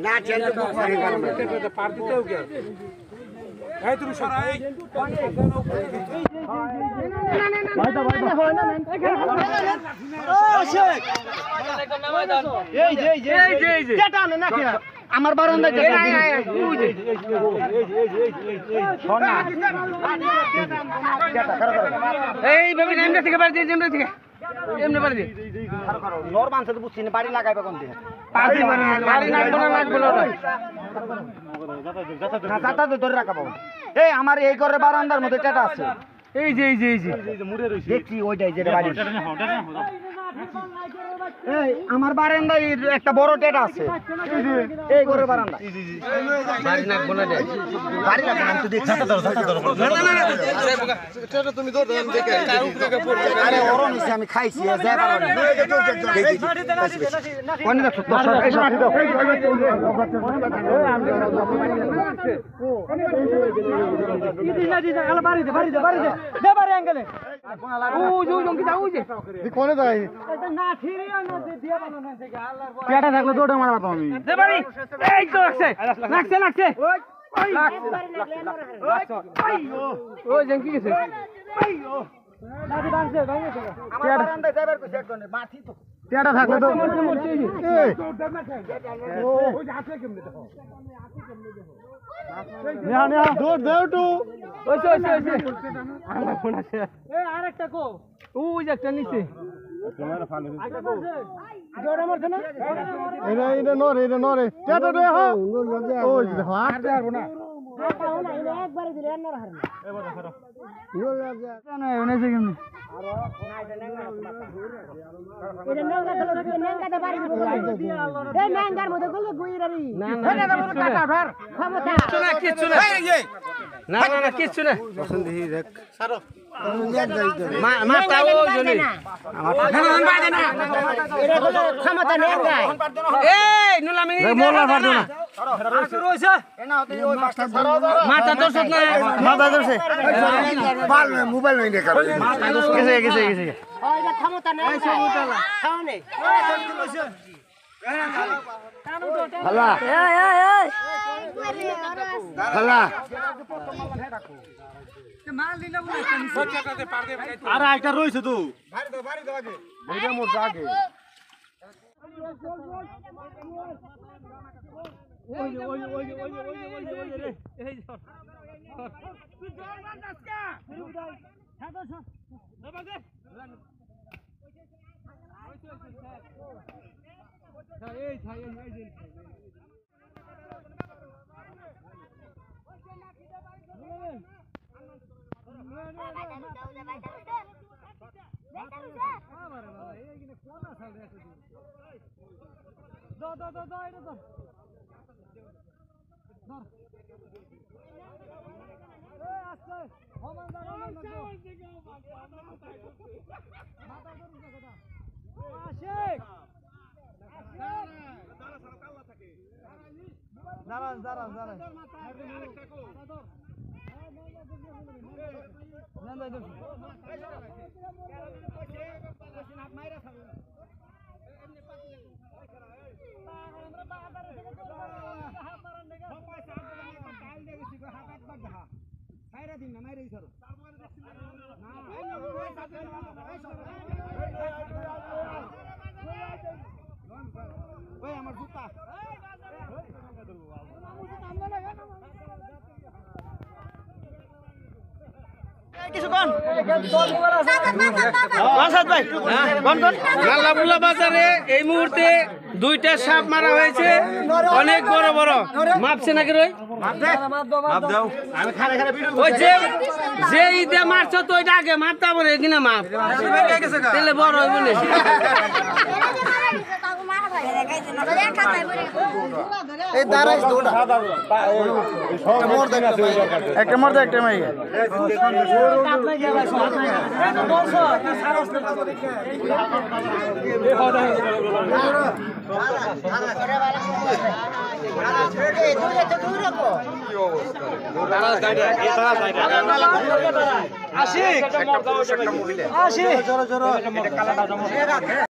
না চেঞ্জ করতে পার দিতেও কে এই তুমি সরাই আমার বারান্দায় এই ভাবে নামটা থেকে বাড়ি দিয়ে যেমন থেকে এমনি বাড়ি দিয়ে নর মানছে তো বুঝছি না বাড়ি লাগাইবে কোন দিকে বাড়ি লাগবে না যাতা তো ধরে রাখা পাবো এই আমার এই ঘরের বারান্দার মধ্যে টেটা আছে এই যে দেখছি ওইটাই যে বাড়ি এই আমার বারান্দায় একটা বড় টেটা আছে এই ঘরের বারান্দা বাড়ি লাগবে না বাড়ি লাগবে না তো দেখছি টেটা তুমি ধর দেখে আরে ওরও নিচে আমি খাইছি যাই পারবো কোন দেখো এই মাটি দাও কোনে যাই পেটা থাকলে দৌড়ে মারবো আমি এই তো লাগছে ওই জঙ্কি গেছে পেটা থাকলে তো দৌড় দেও টু আরেকটা কো ওই যে একটা নিচে নরে কিচ্ছু না মোবাইল আরে একটা রয়েছে তো আগে বাজারে এই মুহূর্তে দুইটা সাপ মারা হয়েছে, অনেক বড় বড়। মাপছে নাকি রই? ওই যে ঈদে মারছ তো ওইটা আগে মাপতা বলে কিনা মাপ তাহলে বড় হইব না। এই দাঁড়াইস দুটা একটা মর দে একটা মাই আসি